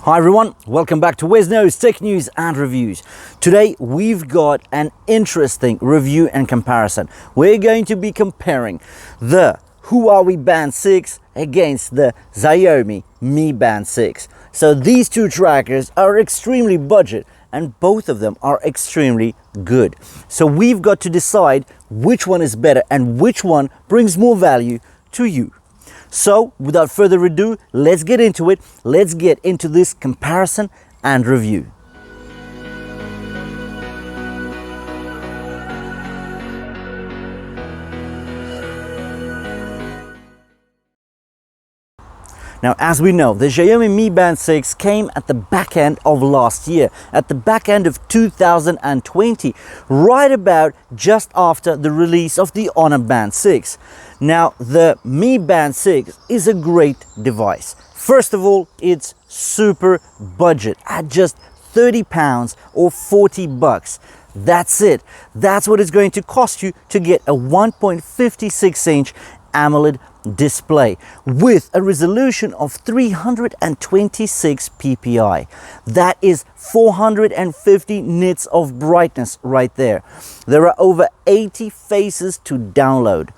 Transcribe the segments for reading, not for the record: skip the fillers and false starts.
Hi everyone, welcome back to Wesno's Tech News and Reviews. Today we've got an interesting review and comparison. We're going to be comparing the Huawei Band 6 against the Xiaomi Mi Band 6. So these two trackers are extremely budget and both of them are extremely good. So we've got to decide which one is better and which one brings more value to you. So without further ado, let's get into it. Let's get into this comparison and review. Now, as we know, the Xiaomi Mi Band 6 came at the back end of last year, at the back end of 2020, right about just after the release of the Honor Band 6. Now, the Mi Band 6 is a great device. First of all, it's super budget at just £30 or $40. That's it. That's what it's going to cost you to get a 1.56-inch AMOLED display with a resolution of 326 ppi. That is 450 nits of brightness right there. There are over 80 faces to download.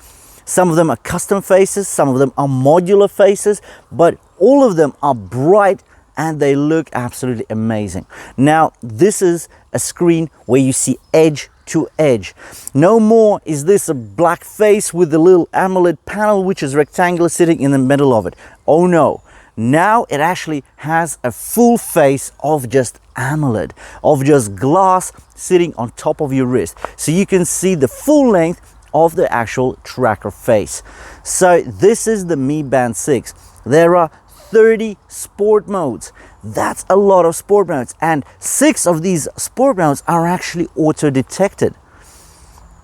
Some of them are custom faces, some of them are modular faces, but all of them are bright and they look absolutely amazing. Now, this is a screen where you see edge to edge. No more is this a black face with a little AMOLED panel which is rectangular sitting in the middle of it. Oh no, now it actually has a full face of just AMOLED, of just glass sitting on top of your wrist. So you can see the full length of the actual tracker face. So this is the Mi Band 6. There are 30 sport modes. That's a lot of sport modes, and 6 of these sport modes are actually auto detected.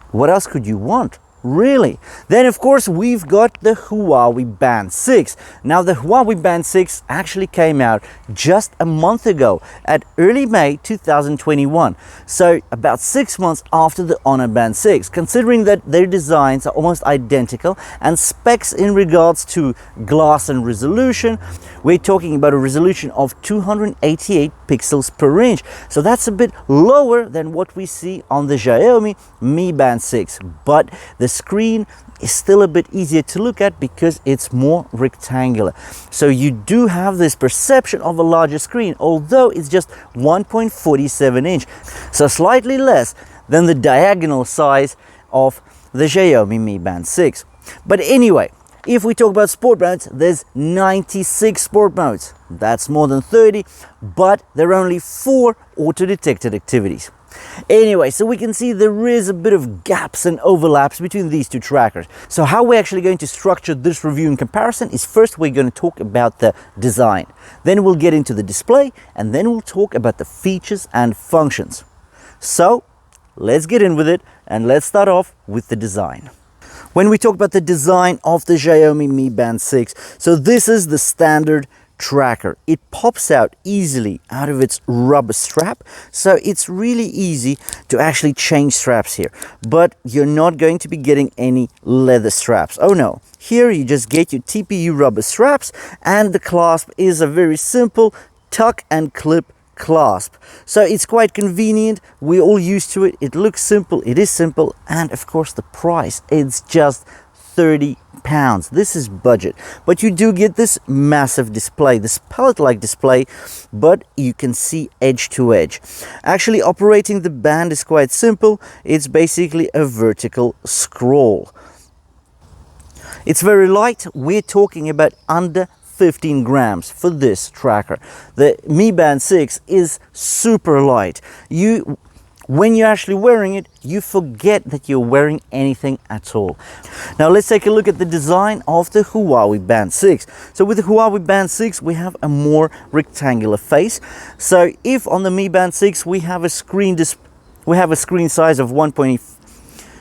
What else could you want? Really? Then of course we've got the Huawei Band 6. Now the Huawei Band 6 actually came out just a month ago at early May 2021. So about 6 months after the Honor Band 6, considering that their designs are almost identical and specs in regards to glass and resolution, we're talking about a resolution of 288 pixels per inch. So that's a bit lower than what we see on the Xiaomi Mi Band 6, but the screen is still a bit easier to look at because it's more rectangular. So you do have this perception of a larger screen, although it's just 1.47 inch. So slightly less than the diagonal size of the Xiaomi Mi Band 6. But anyway, if we talk about sport modes, there's 96 sport modes. That's more than 30, but there are only 4 auto-detected activities. Anyway, so we can see there is a bit of gaps and overlaps between these two trackers. So how we're actually going to structure this review in comparison is first we're going to talk about the design. Then we'll get into the display, and then we'll talk about the features and functions. So let's get in with it, and let's start off with the design. When we talk about the design of the Xiaomi Mi Band 6, so this is the standard tracker. It pops out easily out of its rubber strap, so it's really easy to actually change straps here, but you're not going to be getting any leather straps. Oh no, here you just get your TPU rubber straps, and the clasp is a very simple tuck and clip clasp. So it's quite convenient. We're all used to it. It looks simple, it is simple, and of course the price, it's just £30. This is budget, but you do get this massive display, this palette-like display, but you can see edge to edge. Actually, operating the band is quite simple. It's basically a vertical scroll. It's very light. We're talking about under 15 grams for this tracker. The Mi Band 6 is super light. When you're actually wearing it, you forget that you're wearing anything at all. Now let's take a look at the design of the Huawei Band 6. So with the Huawei Band 6, we have a more rectangular face. So if on the Mi Band 6 we have a screen size of 1.4.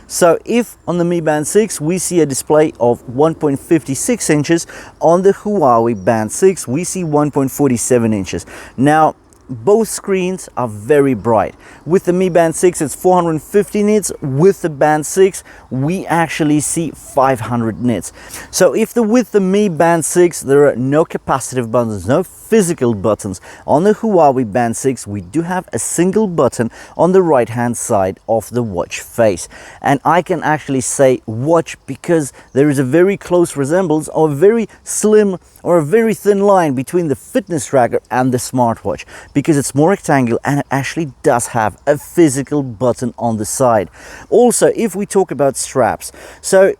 So if on the Mi Band 6 we see a display of 1.56 inches, on the Huawei Band 6 we see 1.47 inches. Now both screens are very bright. With the Mi Band 6 it's 450 nits, with the Band 6 we actually see 500 nits. So if with the Mi Band 6 there are no capacitive buttons, no physical buttons, on the Huawei Band 6 we do have a single button on the right hand side of the watch face. And I can actually say watch because there is a very close resemblance, or a very slim or a very thin line between the fitness tracker and the smartwatch, because it's more rectangular and it actually does have a physical button on the side. Also, if we talk about straps, so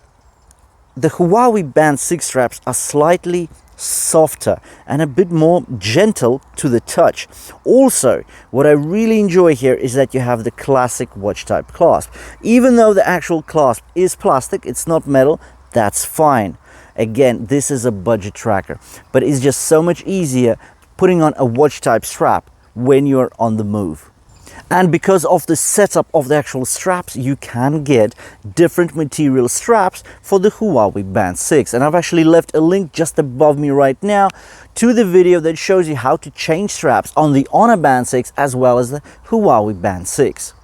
the Huawei Band 6 straps are slightly softer and a bit more gentle to the touch. Also, what I really enjoy here is that you have the classic watch type clasp. Even though the actual clasp is plastic, it's not metal, that's fine. Again, this is a budget tracker, but it's just so much easier putting on a watch type strap when you're on the move. And because of the setup of the actual straps, you can get different material straps for the Huawei Band 6. And I've actually left a link just above me right now to the video that shows you how to change straps on the Honor Band 6 as well as the Huawei Band 6.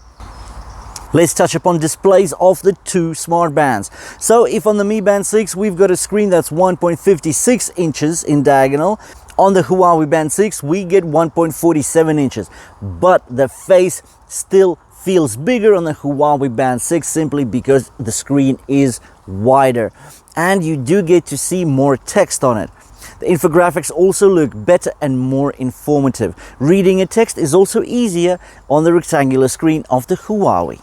Let's touch upon displays of the two smart bands. So if on the Mi Band 6 we've got a screen that's 1.56 inches in diagonal, on the Huawei Band 6 we get 1.47 inches, but the face still feels bigger on the Huawei Band 6 simply because the screen is wider and you do get to see more text on it. The infographics also look better and more informative. Reading a text is also easier on the rectangular screen of the Huawei.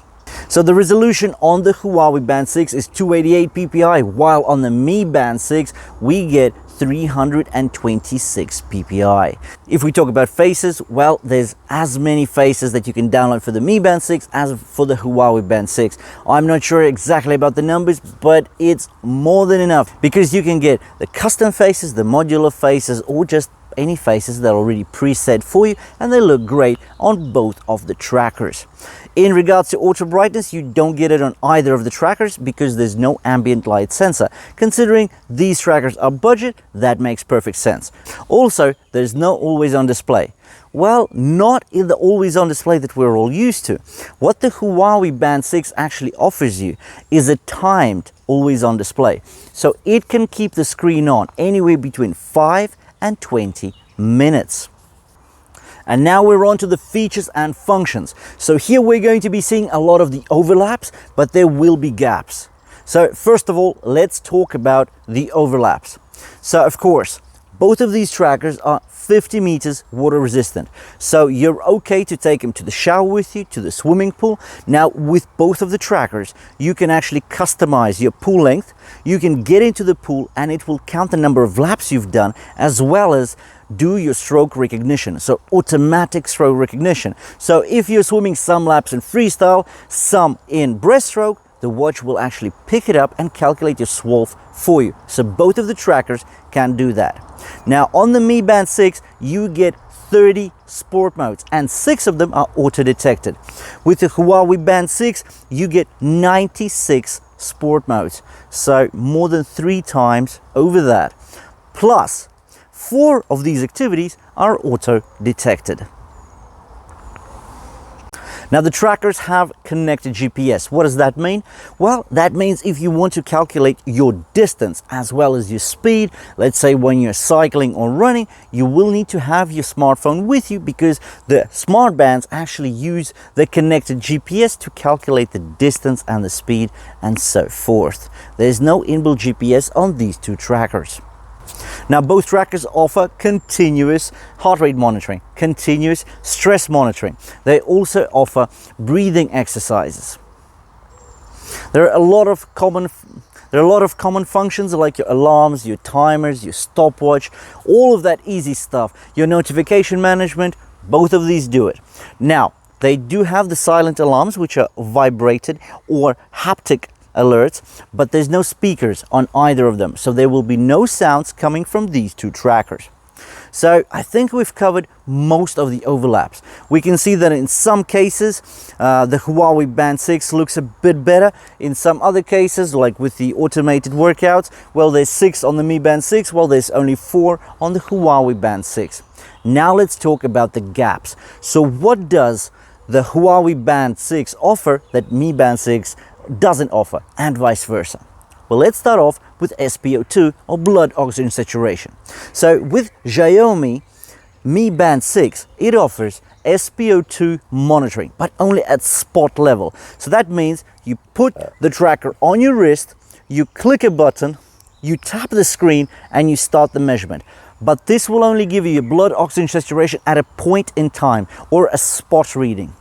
So the resolution on the Huawei Band 6 is 288 ppi, while on the Mi Band 6 we get 326 ppi. If we talk about faces, well, there's as many faces that you can download for the Mi Band 6 as for the Huawei Band 6. I'm not sure exactly about the numbers, but it's more than enough because you can get the custom faces, the modular faces, or just any faces that are already preset for you, and they look great on both of the trackers. In regards to auto brightness, you don't get it on either of the trackers because there's no ambient light sensor. Considering these trackers are budget, that makes perfect sense. Also, there's no always on display. Well, not in the always on display that we're all used to. What the Huawei Band 6 actually offers you is a timed always on display. So it can keep the screen on anywhere between 5 and 20 minutes. And now we're on to the features and functions. So here we're going to be seeing a lot of the overlaps, but there will be gaps. So first of all, let's talk about the overlaps. So of course, both of these trackers are 50 meters water resistant. So you're okay to take them to the shower with you, to the swimming pool. Now with both of the trackers, you can actually customize your pool length. You can get into the pool and it will count the number of laps you've done as well as do your stroke recognition. So automatic stroke recognition. So if you're swimming some laps in freestyle, some in breaststroke, the watch will actually pick it up and calculate your SWOLF for you. So both of the trackers can do that. Now on the Mi Band 6, you get 30 sport modes and 6 of them are auto-detected. With the Huawei Band 6, you get 96 sport modes. So more than 3 times over that. Plus, 4 of these activities are auto-detected. Now the trackers have connected GPS. What does that mean? Well, that means if you want to calculate your distance as well as your speed, let's say when you're cycling or running, you will need to have your smartphone with you because the smart bands actually use the connected GPS to calculate the distance and the speed and so forth. There's no inbuilt GPS on these two trackers. Now both trackers offer continuous heart rate monitoring, continuous stress monitoring. They also offer breathing exercises. There are a lot of common functions like your alarms, your timers, your stopwatch, all of that easy stuff. Your notification management, both of these do it. Now, they do have the silent alarms which are vibrated or haptic alerts, but there's no speakers on either of them, so there will be no sounds coming from these two trackers. So I think we've covered most of the overlaps. We can see that in some cases the Huawei Band 6 looks a bit better. In some other cases, like with the automated workouts, well, there's 6 on the Mi Band 6, well, there's only 4 on the Huawei Band 6. Now let's talk about the gaps. So what does the Huawei Band 6 offer that Mi Band 6 doesn't offer, and vice versa? Well, let's start off with SpO2, or blood oxygen saturation. So with Xiaomi Mi Band 6, it offers SpO2 monitoring, but only at spot level. So that means you put the tracker on your wrist, you click a button, you tap the screen, and you start the measurement. But this will only give you your blood oxygen saturation at a point in time, or a spot reading.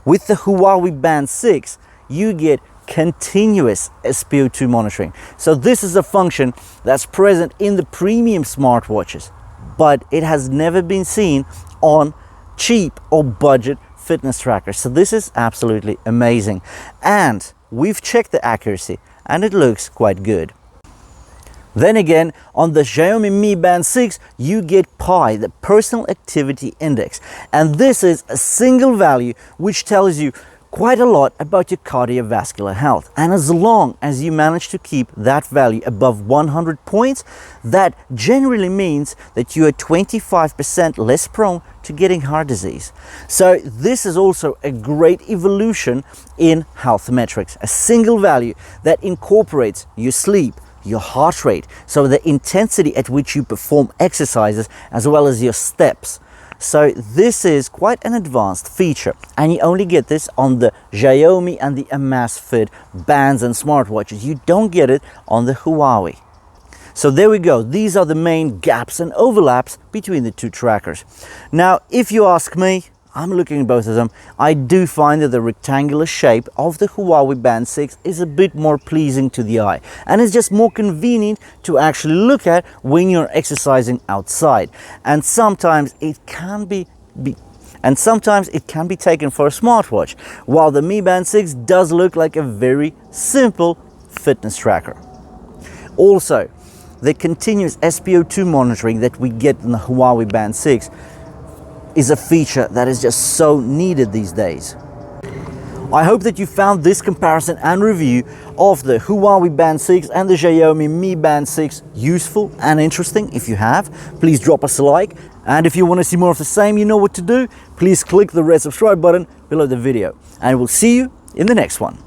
With the Huawei Band 6, you get continuous SpO2 monitoring. So this is a function that's present in the premium smartwatches, but it has never been seen on cheap or budget fitness trackers. So this is absolutely amazing. And we've checked the accuracy and it looks quite good. Then again, on the Xiaomi Mi Band 6, you get PAI, the Personal Activity Index. And this is a single value which tells you quite a lot about your cardiovascular health. And as long as you manage to keep that value above 100 points, that generally means that you are 25% less prone to getting heart disease. So this is also a great evolution in health metrics, a single value that incorporates your sleep, your heart rate, so the intensity at which you perform exercises, as well as your steps. So this is quite an advanced feature, and you only get this on the Xiaomi and the Amazfit bands and smartwatches. You don't get it on the Huawei. So there we go. These are the main gaps and overlaps between the two trackers. Now, if you ask me, I'm looking at both of them. I do find that the rectangular shape of the Huawei Band 6 is a bit more pleasing to the eye, and it's just more convenient to actually look at when you're exercising outside. And sometimes it can be taken for a smartwatch, while the Mi Band 6 does look like a very simple fitness tracker. Also, the continuous SpO2 monitoring that we get in the Huawei Band 6 is a feature that is just so needed these days. I hope that you found this comparison and review of the Huawei Band 6 and the Xiaomi Mi Band 6 useful and interesting. If you have, please drop us a like. And if you want to see more of the same, you know what to do. Please click the red subscribe button below the video. And we'll see you in the next one.